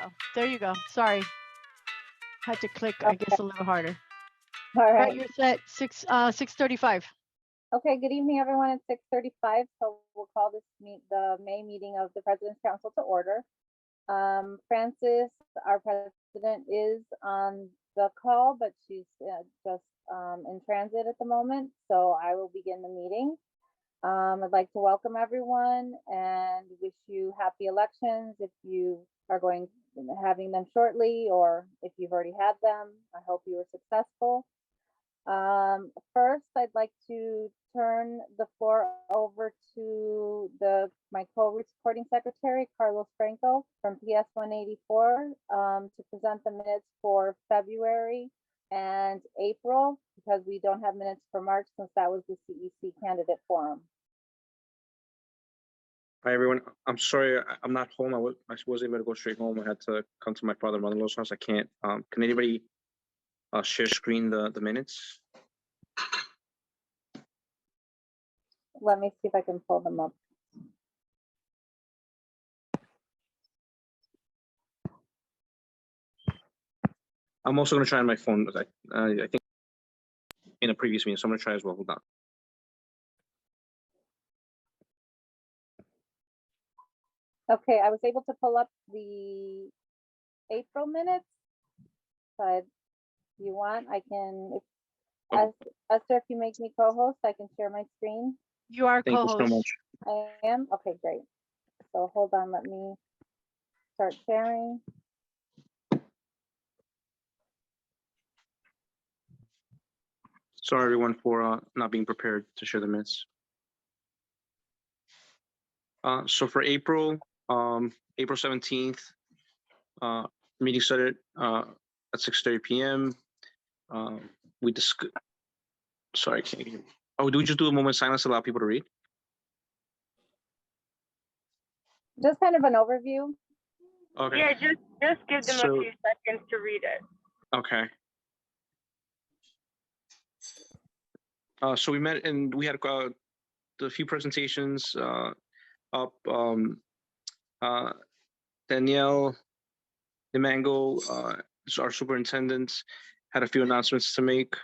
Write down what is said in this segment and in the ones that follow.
go. There you go. Sorry. Had to click, I guess, a little harder. All All right, right. you're set. 6:35. Okay, good evening, everyone. It's 6:35, so we'll call the May meeting of the President's Council to order. Francis, our president, is on the call, but she's just in transit at the moment, so I will begin the meeting. I'd like to welcome everyone and wish you happy elections if you are having them shortly, or if you've already had them. I hope you were successful. First, I'd like to turn the floor over to my co-recording secretary, Carlos Franco from PS 184, to present the minutes for February and April, because we don't have minutes for March since that was the CEC candidate forum. Hi, everyone. I'm sorry, I'm not home. I wasn't able to go straight home. I had to come to my father and mother-in-law's house. I can't. Can anybody share screen the minutes? Let me see if I can pull them up. I'm also going to try on my phone. I think in a previous meeting, so I'm going to try as well. Hold on. Okay, I was able to pull up the April minutes, but if you want, I can, Esther, if you make me co-host, I can share my screen. You are Thank you co-host. so much. I am? Okay, great. So hold on, let me start sharing. Sorry, everyone, for not being prepared to share the minutes. So for April 17th, meeting started at 6:30 p.m. We discussed. Sorry, I can't hear. Oh, do we just do a moment of silence to allow people to read? Just kind of an overview. Okay. Yeah, just give them a few seconds to read it. Okay. So we met and we had a few presentations up. Danielle DeMango, our superintendent, had a few announcements to make.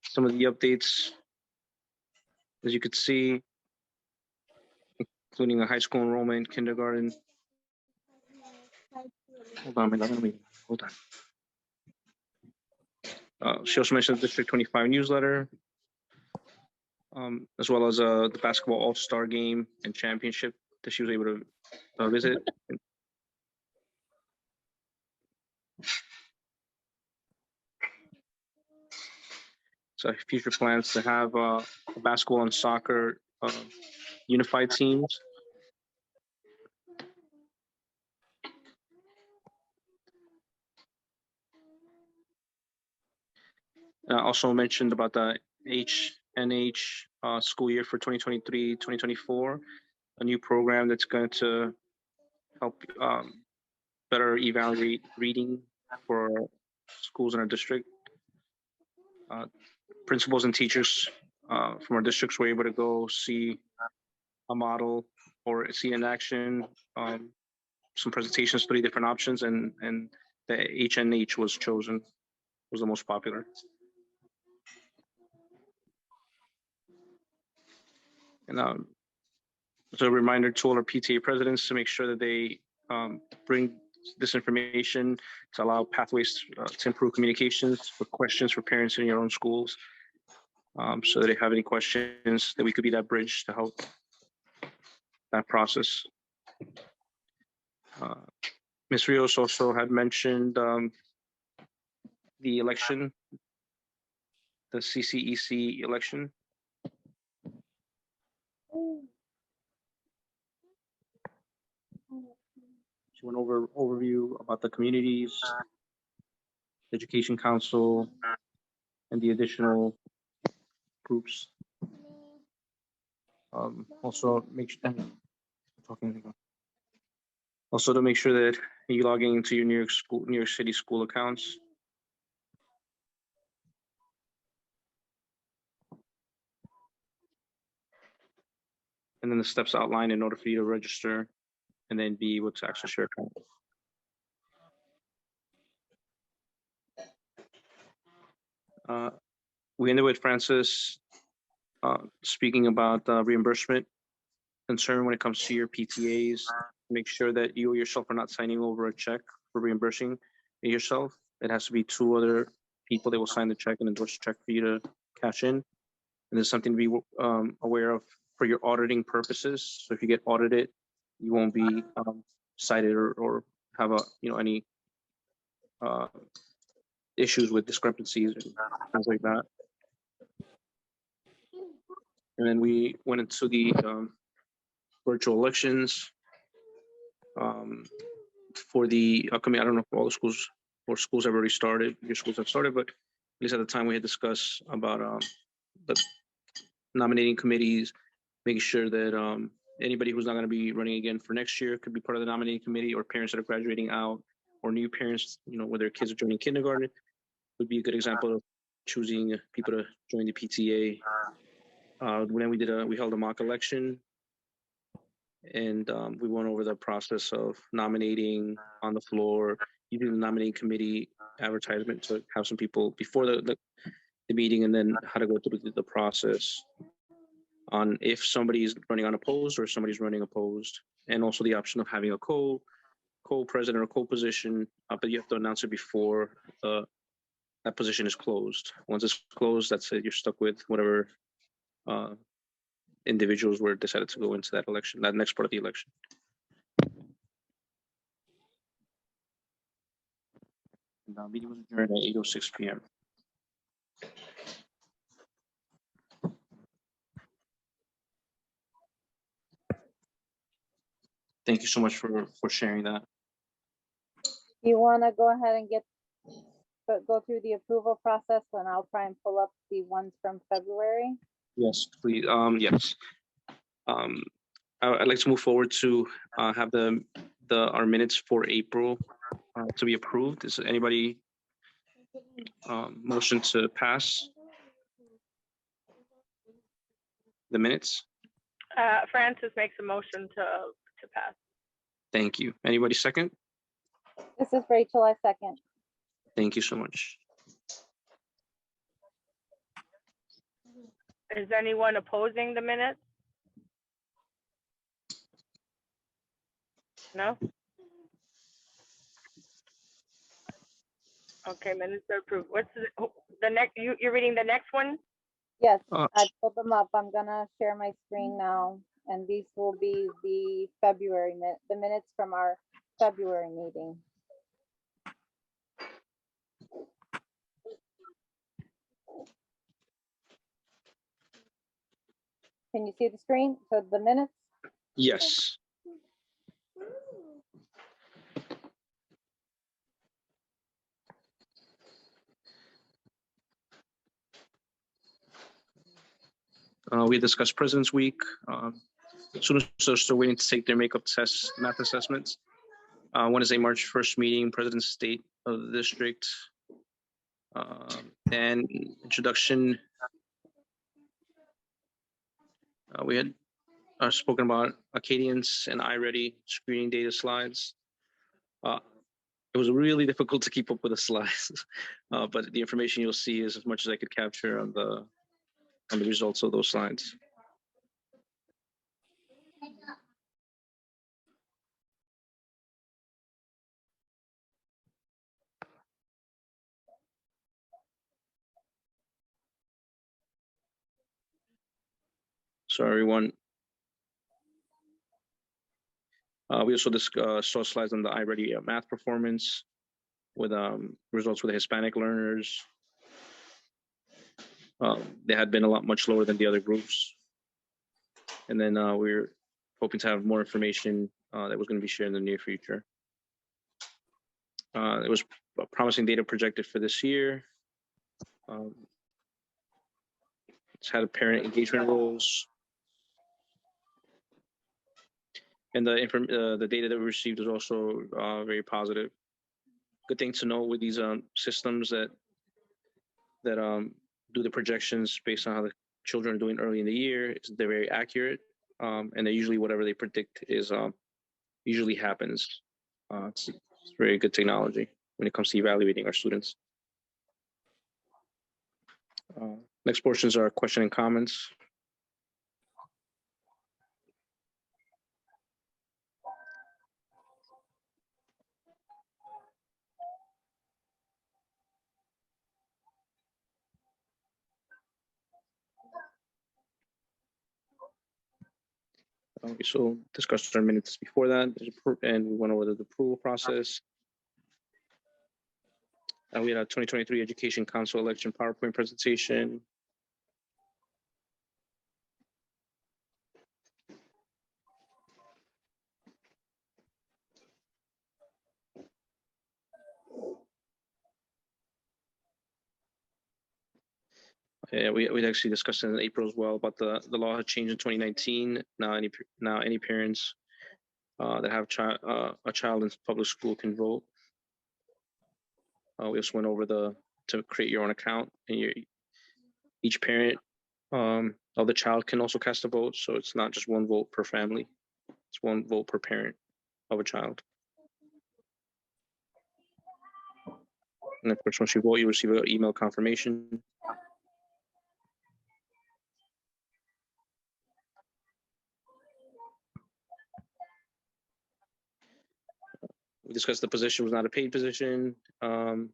Some of the updates, as you could see, including a high school enrollment, kindergarten. Hold on. She also mentioned the District 25 newsletter, as well as the basketball all-star game and championship that she was able to visit. So future plans to have basketball and soccer unified teams. Also mentioned about the HNH school year for 2023-2024, a new program that's going to help better evaluate reading for schools in our district. Principals and teachers from our districts were able to go see a model or see in action some presentations, 3 different options, and the HNH was chosen, was the most popular. And so a reminder to all our PTA presidents to make sure that they bring this information to allow pathways to improve communications with questions for parents in your own schools. So that if they have any questions, that we could be that bridge to help that process. Ms. Rios also had mentioned the election, the CCEC election. She went over overview about the communities, education council, and the additional groups. Also to make sure that you logging into your New York City school accounts. And then the steps outlined in order for you to register and then be able to access your account. We ended with Francis speaking about reimbursement concern when it comes to your PTAs. Make sure that you yourself are not signing over a check for reimbursing yourself. It has to be two other people that will sign the check and endorse the check for you to cash in. And there's something to be aware of for your auditing purposes. So if you get audited, you won't be cited or have any issues with discrepancies and things like that. And then we went into the virtual elections for the upcoming. I don't know if all the schools or schools have already started. Your schools have started, but at least at the time we had discussed about the nominating committees, making sure that anybody who's not going to be running again for next year could be part of the nominating committee, or parents that are graduating out, or new parents, where their kids are joining kindergarten, would be a good example of choosing people to join the PTA. When we held a mock election, and we went over the process of nominating on the floor, using the nominating committee advertisement to have some people before the meeting, and then how to go through the process on if somebody's running unopposed or somebody's running opposed, and also the option of having a co-president or co-position, but you have to announce it before that position is closed. Once it's closed, that's it. You're stuck with whatever individuals were decided to go into that election, that next part of the election. And the meeting was adjourned at 8:06 p.m. Thank you so much for sharing that. You want to go ahead and go through the approval process, and I'll try and pull up the ones from February. Yes, please. Yes. I'd like to move forward to have our minutes for April to be approved. Is anybody motion to pass the minutes? Francis makes a motion to pass. Thank you. Anybody second? This is Rachel, I second. Thank you so much. Is anyone opposing the minutes? No? Okay, minutes are approved. What's the next? You're reading the next one? Yes, I pulled them up. I'm gonna share my screen now, and these will be the the minutes from our February meeting. Can you see the screen? So the minutes? Yes. We discussed President's Week. Students are still waiting to take their makeup tests, math assessments. Wednesday, March 1st meeting, President's State of the District. And introduction. We had spoken about Acadians and iReady screening data slides. It was really difficult to keep up with the slides, but the information you'll see is as much as I could capture on the results of those slides. So everyone, we also saw slides on the iReady math performance with results for the Hispanic learners. They had been much lower than the other groups. And then we're hoping to have more information that was going to be shared in the near future. It was promising data projected for this year. It's had parent engagement goals. And the data that we received is also very positive. Good thing to know with these systems that do the projections based on how the children are doing early in the year. They're very accurate, and they're usually whatever they predict is usually happens. It's very good technology when it comes to evaluating our students. Next portions are question and comments. Okay, so discussed our minutes before that, and we went over the approval process. We had a 2023 Education Council election PowerPoint presentation. Yeah, we actually discussed it in April as well, but the law had changed in 2019. Now any parents that have a child in public school can vote. We also went over to create your own account, and each parent of the child can also cast a vote. So it's not just one vote per family; it's one vote per parent of a child. And of course, once you vote, you receive an email confirmation. We discussed the position was not a paid position. There's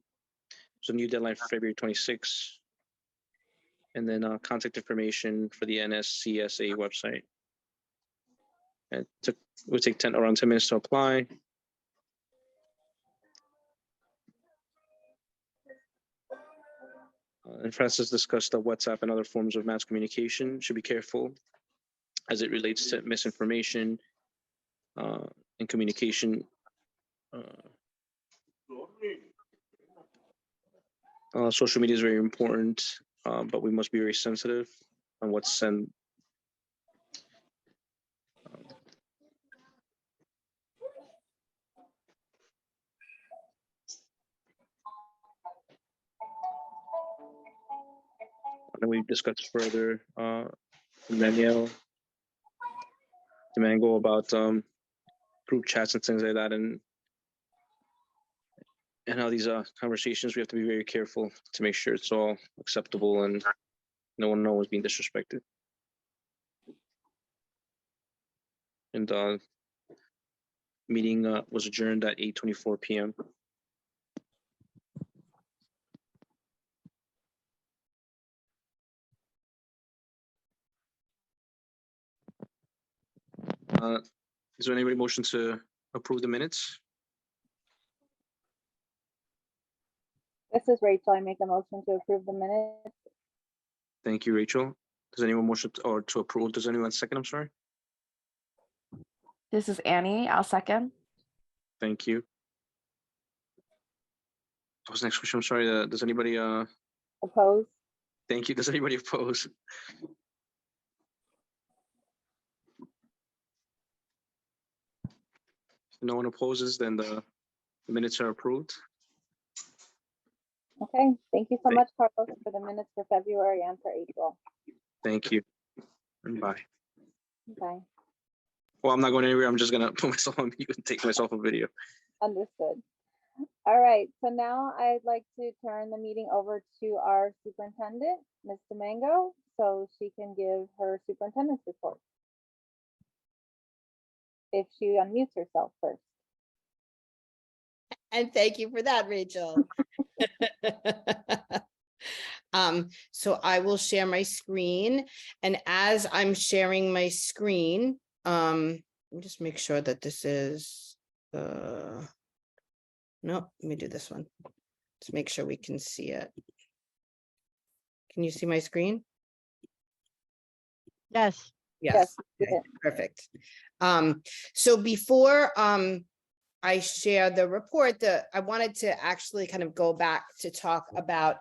a new deadline for February 26th. And then contact information for the NSCSA website. And it would take around 10 minutes to apply. And Francis discussed the WhatsApp and other forms of mass communication. Should be careful as it relates to misinformation and communication. Social media is very important, but we must be very sensitive on what's sent. And we discussed further Danielle Domingo about group chats and things like that, and how these conversations, we have to be very careful to make sure it's all acceptable and no one is being disrespected. And meeting was adjourned at 8:24 p.m. Is there anybody motion to approve the minutes? This is Rachel. I make a motion to approve the minutes. Thank you, Rachel. Does anyone motion to approve? Does anyone second? I'm sorry. This is Annie. I'll second. Thank you. What was the next question? I'm sorry. Does anybody Opposed? Thank you. Does anybody oppose? If no one opposes, then the minutes are approved. Okay, thank you so much, Carlos, for the minutes for February and for April. Thank you. And bye. Okay, Well, I'm not going anywhere. I'm just gonna put myself on mute and take myself a video. understood. All right, so now I'd like to turn the meeting over to our superintendent, Ms. Domingo, so she can give her superintendent's report. If she unmutes herself first. And thank you for that, Rachel. So I will share my screen, and as I'm sharing my screen, let me just make sure that this is no, let me do this one. Let's make sure we can see it. Can you see my screen? Yes. Yes. Yes, Okay, perfect. So before I share the report, I wanted to actually kind of go back to talk about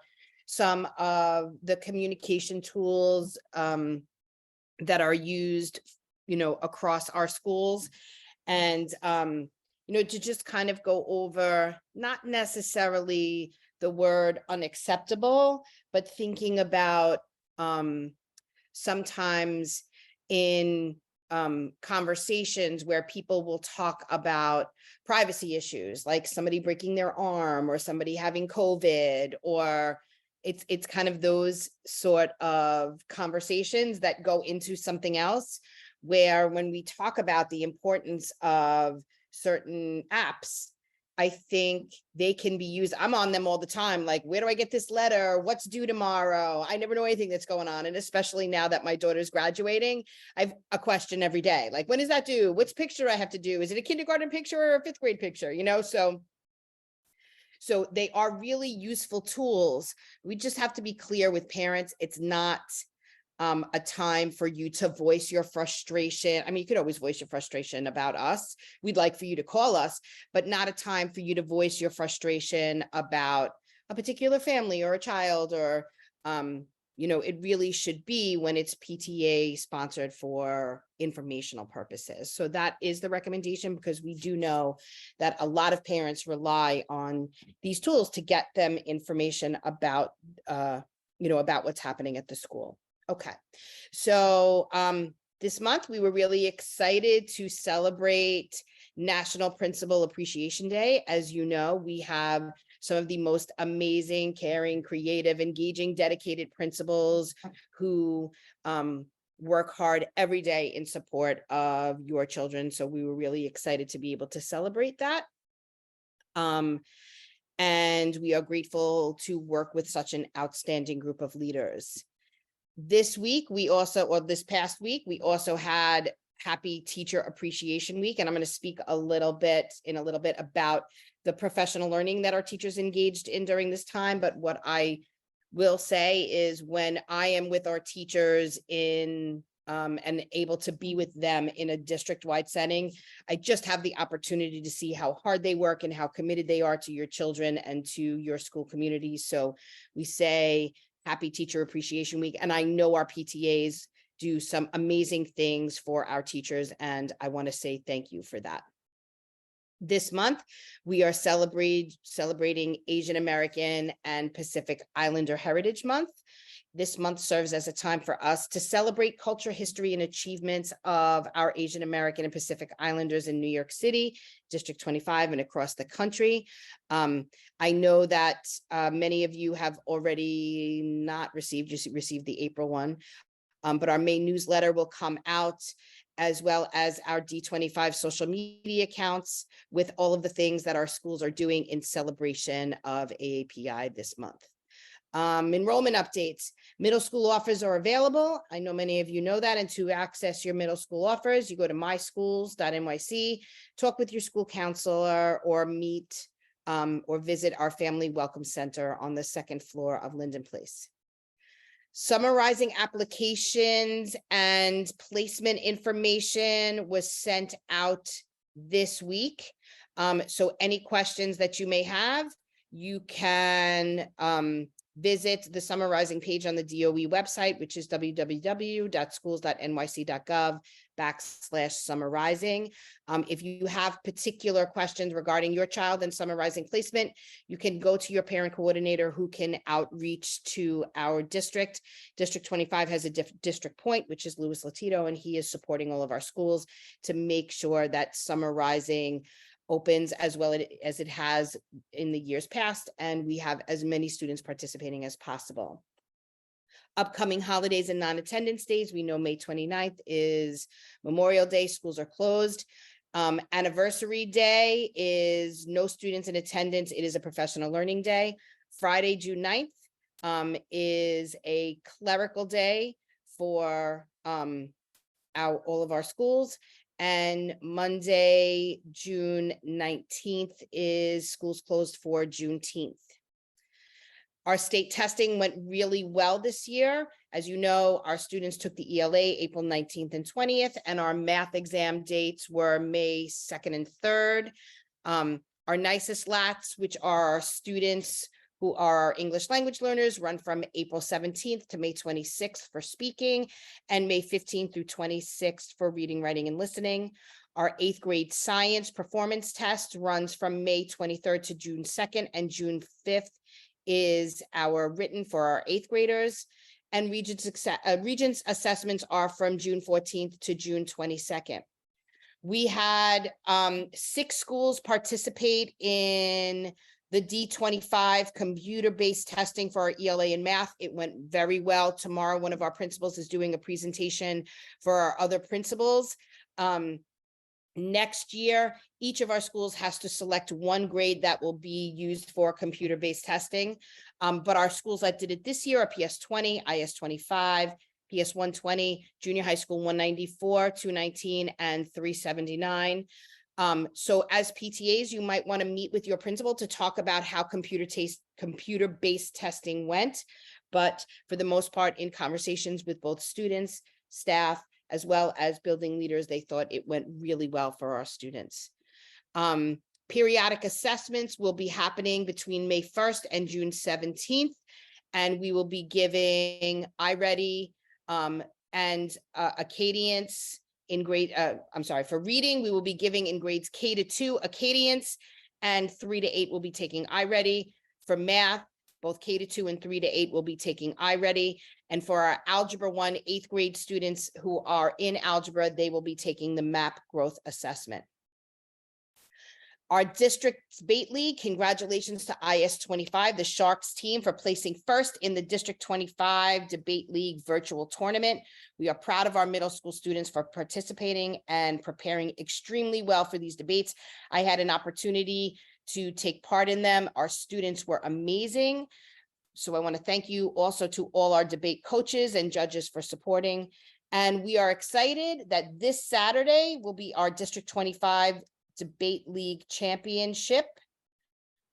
some of the communication tools that are used, across our schools, and to just kind of go over not necessarily the word unacceptable, but thinking about sometimes in conversations where people will talk about privacy issues, like somebody breaking their arm or somebody having COVID, or it's kind of those sort of conversations that go into something else, where when we talk about the importance of certain apps, I think they can be used. I'm on them all the time. Like, where do I get this letter? What's due tomorrow? I never know anything that's going on. And especially now that my daughter's graduating, I have a question every day. Like, when is that due? Which picture I have to do? Is it a kindergarten picture or a fifth grade picture? You know, so they are really useful tools. We just have to be clear with parents. It's not a time for you to voice your frustration. I mean, you could always voice your frustration about us. We'd like for you to call us, but not a time for you to voice your frustration about a particular family or a child, or, you know, it really should be when it's PTA sponsored for informational purposes. So that is the recommendation, because we do know that a lot of parents rely on these tools to get them information about, you know, about what's happening at the school. Okay, so this month we were really excited to celebrate National Principal Appreciation Day. As you know, we have some of the most amazing, caring, creative, engaging, dedicated principals who work hard every day in support of your children. So we were really excited to be able to celebrate that. And we are grateful to work with such an outstanding group of leaders. This week, this past week, we also had Happy Teacher Appreciation Week, and I'm going to speak in a little bit about the professional learning that our teachers engaged in during this time. But what I will say is, when I am with our teachers in and able to be with them in a district-wide setting, I just have the opportunity to see how hard they work and how committed they are to your children and to your school community. So we say Happy Teacher Appreciation Week. And I know our PTAs do some amazing things for our teachers, and I want to say thank you for that. This month, we are celebrating Asian American and Pacific Islander Heritage Month. This month serves as a time for us to celebrate culture, history, and achievements of our Asian American and Pacific Islanders in New York City, District 25, and across the country. I know that many of you have already not received, you received the April one, but our May newsletter will come out, as well as our D25 social media accounts with all of the things that our schools are doing in celebration of AAPI this month. Enrollment updates. Middle school offers are available. I know many of you know that. And to access your middle school offers, you go to myschools.nyc, talk with your school counselor, or meet or visit our Family Welcome Center on the second floor of Linden Place. Summarizing applications and placement information was sent out this week. So any questions that you may have, you can visit the summarizing page on the DOE website, which is www.nyc.gov/summarizing. If you have particular questions regarding your child and summarizing placement, you can go to your parent coordinator, who can outreach to our district. District 25 has a district point, which is Louis Latito, and he is supporting all of our schools to make sure that summarizing opens as well as it has in the years past, and we have as many students participating as possible. Upcoming holidays and non-attendance days. We know May 29th is Memorial Day. Schools are closed. Anniversary Day is no students in attendance. It is a professional learning day. Friday, June 9th is a clerical day for all of our schools. And Monday, June 19th is schools closed for Juneteenth. Our state testing went really well this year. As you know, our students took the ELA April 19th and 20th, and our math exam dates were May 2nd and 3rd. Our nicest LATs, which are our students who are our English language learners, run from April 17th to May 26th for speaking, and May 15th through 26th for reading, writing, and listening. Our 8th grade science performance test runs from May 23rd to June 2nd, and June 5th is our written for our 8th graders. and Regents assessments are from June 14th to June 22nd. We had 6 schools participate in the D25 computer-based testing for our ELA and math. It went very well. Tomorrow, one of our principals is doing a presentation for our other principals. Next year, each of our schools has to select one grade that will be used for computer-based testing. But our schools that did it this year are PS 20, IS 25, PS 120, junior high school 194, 219, and 379. So as PTAs, you might want to meet with your principal to talk about how computer-based testing went. But for the most part, in conversations with both students, staff, as well as building leaders, they thought it went really well for our students. Periodic assessments will be happening between May 1st and June 17th. And we will be giving iReady and Acadience in grade, for reading, we will be giving in grades K to 2 Acadience, and 3 to 8 will be taking iReady. For math, both K to 2 and 3 to 8 will be taking iReady. And for our Algebra 1 8th grade students who are in algebra, they will be taking the MAP growth assessment. Our district's debate league, congratulations to IS 25, the Sharks team, for placing first in the District 25 Debate League virtual tournament. We are proud of our middle school students for participating and preparing extremely well for these debates. I had an opportunity to take part in them. Our students were amazing. So I want to thank you also to all our debate coaches and judges for supporting. And we are excited that this Saturday will be our District 25 Debate League Championship.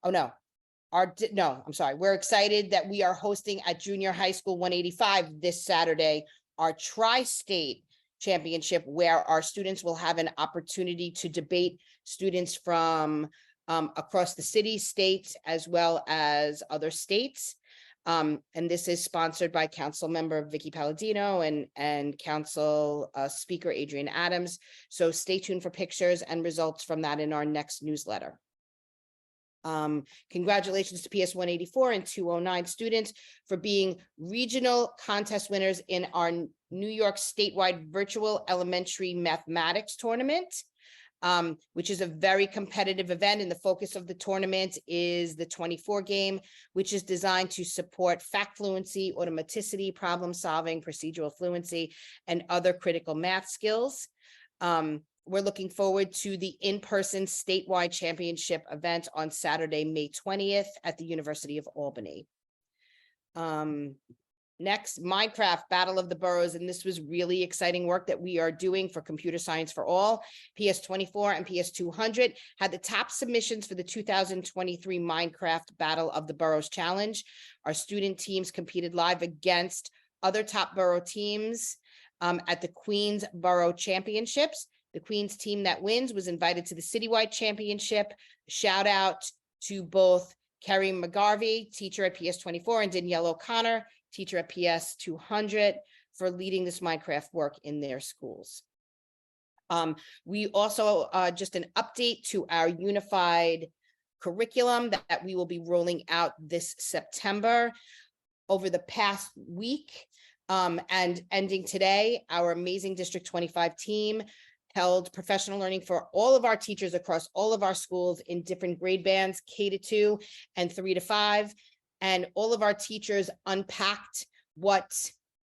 We're excited that we are hosting at Junior High School 185 this Saturday, our Tri-State Championship, where our students will have an opportunity to debate students from across the city, states, as well as other states. And this is sponsored by Council Member Vicky Palladino and Council Speaker Adrian Adams. So stay tuned for pictures and results from that in our next newsletter. Congratulations to PS 184 and 209 students for being regional contest winners in our New York statewide virtual elementary mathematics tournament. Which is a very competitive event, and the focus of the tournament is the 24 game, which is designed to support fact fluency, automaticity, problem solving, procedural fluency, and other critical math skills. We're looking forward to the in-person statewide championship event on Saturday, May 20th at the University of Albany. Next, Minecraft Battle of the Boroughs, and this was really exciting work that we are doing for Computer Science for All. PS 24 and PS 200 had the top submissions for the 2023 Minecraft Battle of the Boroughs Challenge. Our student teams competed live against other top borough teams at the Queens Borough Championships. The Queens team that wins was invited to the citywide championship. Shout out to both Kerry McGarvey, teacher at PS 24, and Danielle O'Connor, teacher at PS 200, for leading this Minecraft work in their schools. We also, just an update to our unified curriculum that we will be rolling out this September. Over the past week and ending today, our amazing District 25 team held professional learning for all of our teachers across all of our schools in different grade bands, K to 2 and 3 to 5. And all of our teachers unpacked what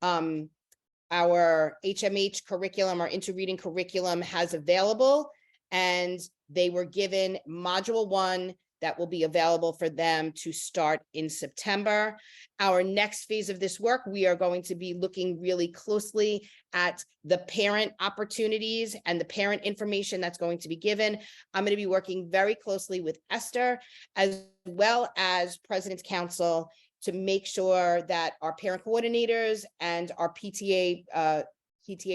our HMH curriculum, our interreading curriculum, has available. And they were given module 1 that will be available for them to start in September. Our next phase of this work, we are going to be looking really closely at the parent opportunities and the parent information that's going to be given. I'm going to be working very closely with Esther, as well as President's Council, to make sure that our parent coordinators and our PTA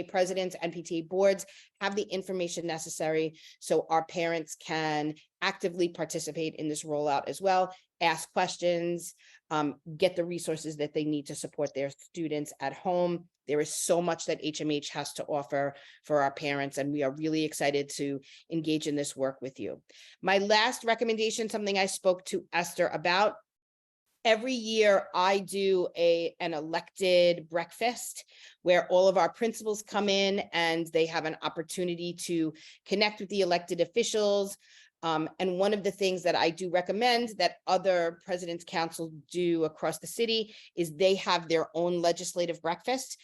presidents and PTA boards have the information necessary so our parents can actively participate in this rollout as well, ask questions, get the resources that they need to support their students at home. There is so much that HMH has to offer for our parents, and we are really excited to engage in this work with you. My last recommendation, something I spoke to Esther about, every year I do an elected breakfast where all of our principals come in and they have an opportunity to connect with the elected officials. And one of the things that I do recommend that other president's councils do across the city is they have their own legislative breakfast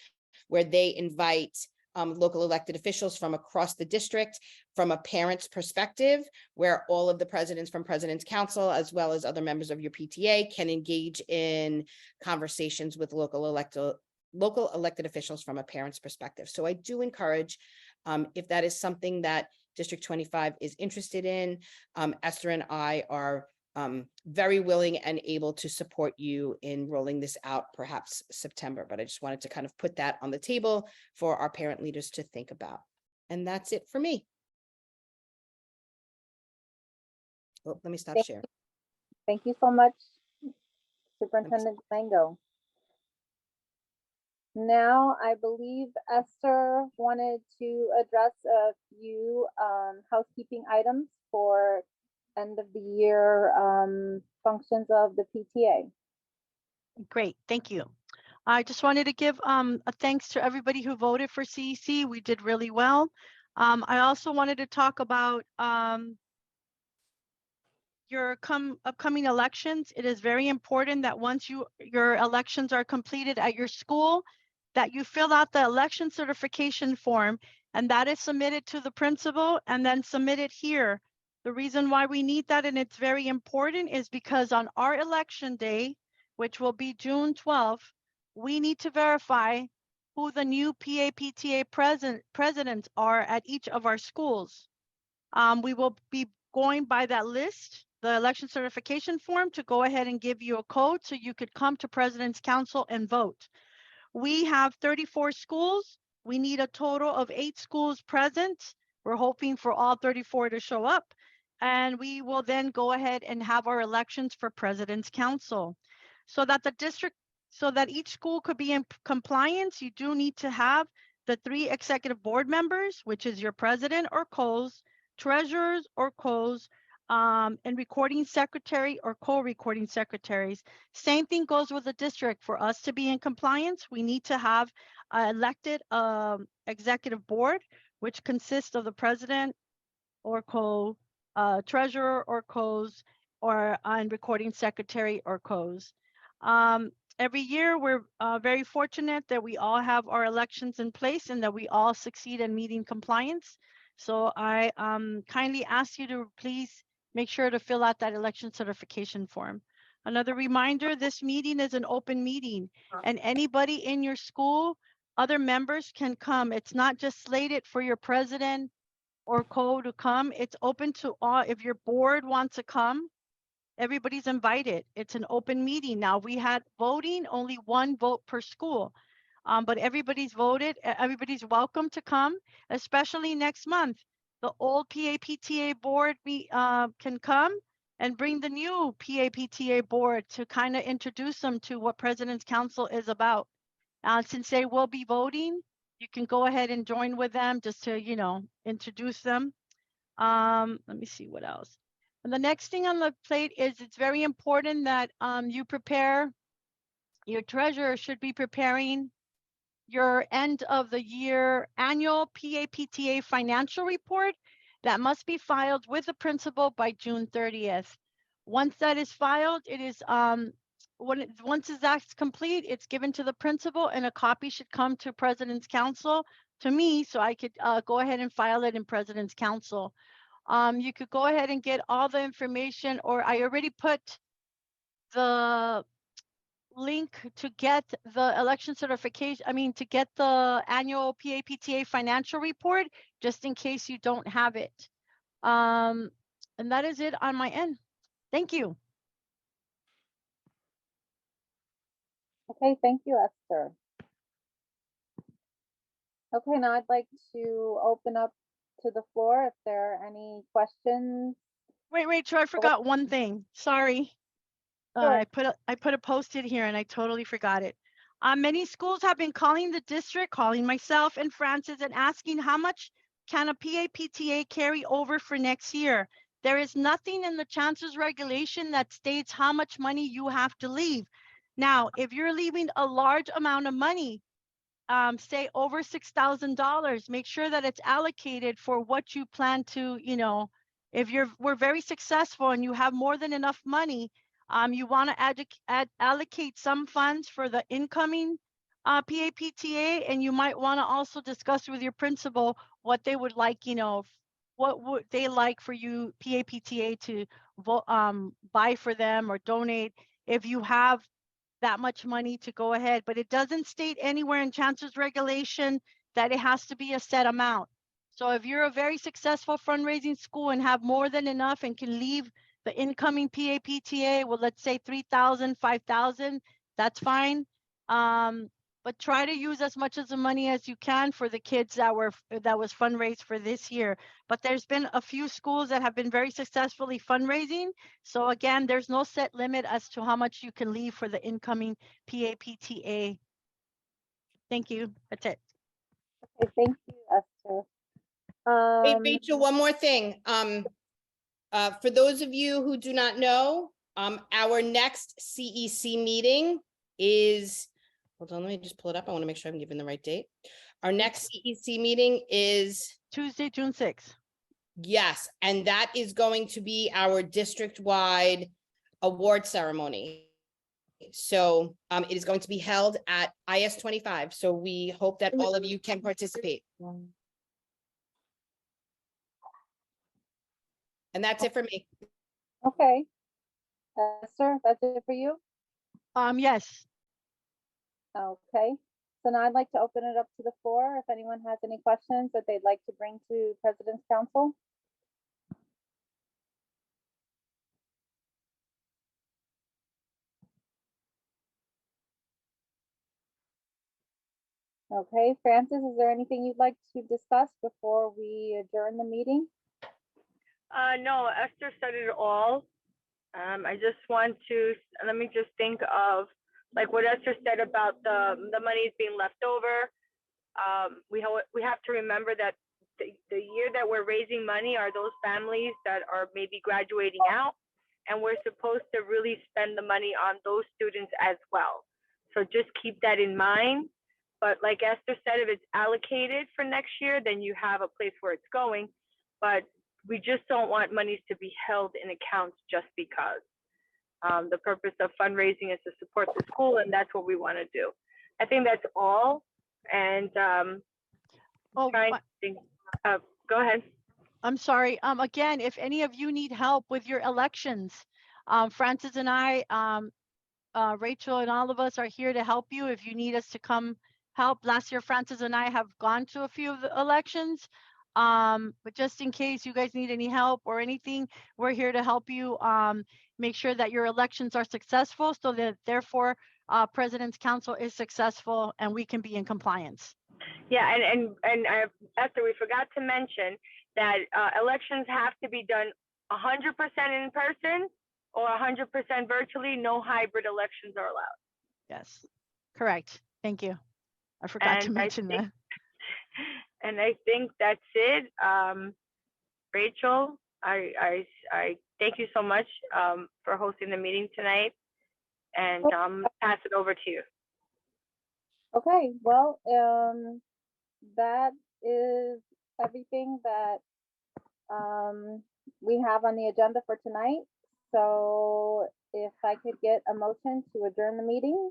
where they invite local elected officials from across the district from a parent's perspective, where all of the presidents from President's Council, as well as other members of your PTA, can engage in conversations with local elected officials from a parent's perspective. So I do encourage, if that is something that District 25 is interested in, Esther and I are very willing and able to support you in rolling this out perhaps September, but I just wanted to kind of put that on the table for our parent leaders to think about. And that's it for me. Oh, let me stop sharing. Thank you so much, Superintendent Mango. Now, I believe Esther wanted to address a few housekeeping items for end of the year functions of the PTA. Great, thank you. I just wanted to give a thanks to everybody who voted for CEC. We did really well. I also wanted to talk about your upcoming elections. It is very important that once your elections are completed at your school, that you fill out the election certification form, and that is submitted to the principal and then submitted here. The reason why we need that, and it's very important, is because on our election day, which will be June 12th, we need to verify who the new PA-PTA presidents are at each of our schools. We will be going by that list, the election certification form, to go ahead and give you a code so you could come to President's Council and vote. We have 34 schools. We need a total of 8 schools present. We're hoping for all 34 to show up. And we will then go ahead and have our elections for President's Council. So that each school could be in compliance, you do need to have the 3 executive board members, which is your president or COs, treasurers or COs, and recording secretary or co-recording secretaries. Same thing goes with the district. For us to be in compliance, we need to have elected executive board, which consists of the president or co, treasurer or COs, or recording secretary or COs. Every year, we're very fortunate that we all have our elections in place and that we all succeed in meeting compliance. So I kindly ask you to please make sure to fill out that election certification form. Another reminder, this meeting is an open meeting, and anybody in your school, other members can come. It's not just slated for your president or co to come. It's open to all. If your board wants to come, everybody's invited. It's an open meeting. Now, we had voting, only 1 vote per school, but everybody's voted. Everybody's welcome to come, especially next month. The old PA-PTA board can come and bring the new PA-PTA board to kind of introduce them to what President's Council is about. Since they will be voting, you can go ahead and join with them just to, introduce them. Let me see what else. And the next thing on the plate is it's very important that you prepare, your treasurer should be preparing your end of the year annual PA-PTA financial report that must be filed with the principal by June 30th. Once that is filed, it is once that's complete, it's given to the principal, and a copy should come to President's Council to me so I could go ahead and file it in President's Council. You could go ahead and get all the information, or I already put the link to get the election certification, to get the annual PA-PTA financial report, just in case you don't have it. And that is it on my end. Thank you. Okay, thank you, Esther. Okay, now I'd like to open up to the floor if there are any questions. Wait, Rachel, I forgot one thing. Sorry. Sure. I put a post-it here and I totally forgot it. Many schools have been calling the district, calling myself and Francis, and asking how much can a PA-PTA carry over for next year. There is nothing in the chancellor's regulation that states how much money you have to leave. Now, if you're leaving a large amount of money, say over $6,000, make sure that it's allocated for what you plan to, if we're very successful and you have more than enough money, you want to allocate some funds for the incoming PAPTA, and you might want to also discuss with your principal what they would like, what would they like for you PAPTA to buy for them or donate if you have that much money to go ahead. But it doesn't state anywhere in chancellor's regulation that it has to be a set amount. So if you're a very successful fundraising school and have more than enough and can leave the incoming PAPTA, well, let's say 3,000, 5,000, that's fine. But try to use as much of the money as you can for the kids that was fundraised for this year. But there's been a few schools that have been very successfully fundraising. So again, there's no set limit as to how much you can leave for the incoming PAPTA. Thank you. That's it. Okay, thank you, Esther. Hey, Rachel, one more thing. For those of you who do not know, our next CEC meeting is, hold on, let me just pull it up. I want to make sure I'm giving the right date. Our next CEC meeting is Tuesday, June 6th. yes, and that is going to be our district-wide award ceremony. So it is going to be held at IS 25. So we hope that all of you can participate. And that's it for me. Okay. Esther, that's it for you? Yes. Okay. So now I'd like to open it up to the floor. If anyone has any questions that they'd like to bring to President's Council. Okay, Francis, is there anything you'd like to discuss before we adjourn the meeting? No, Esther said it all. I just want to, let me just think of like what Esther said about the money being left over. We have to remember that the year that we're raising money are those families that are maybe graduating out, and we're supposed to really spend the money on those students as well. So just keep that in mind. But like Esther said, if it's allocated for next year, then you have a place where it's going. But we just don't want monies to be held in accounts just because. The purpose of fundraising is to support the school, and that's what we want to do. I think that's all. And trying to think. Go ahead. I'm sorry. Again, if any of you need help with your elections, Francis and I, Rachel and all of us are here to help you if you need us to come help. Last year, Francis and I have gone to a few of the elections. But just in case you guys need any help or anything, we're here to help you make sure that your elections are successful so that therefore President's Council is successful and we can be in compliance. Yeah, and Esther, we forgot to mention that elections have to be done 100% in person or 100% virtually. No hybrid elections are allowed. Yes, correct. Thank you. I forgot to mention that. And I think that's it. Rachel, I thank you so much for hosting the meeting tonight, and pass it over to you. Okay, well, that is everything that we have on the agenda for tonight. So if I could get a motion to adjourn the meeting.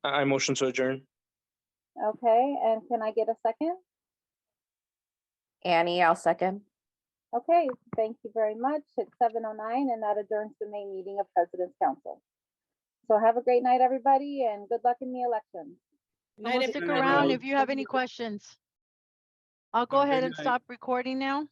I motion to adjourn. Okay, and can I get a second? Annie, I'll second. Okay, thank you very much. It's 7:09 and that adjourns the May meeting of President's Council. So have a great night, everybody, and good luck in the elections. We'll stick around if you have any questions. I'll go ahead and stop recording now.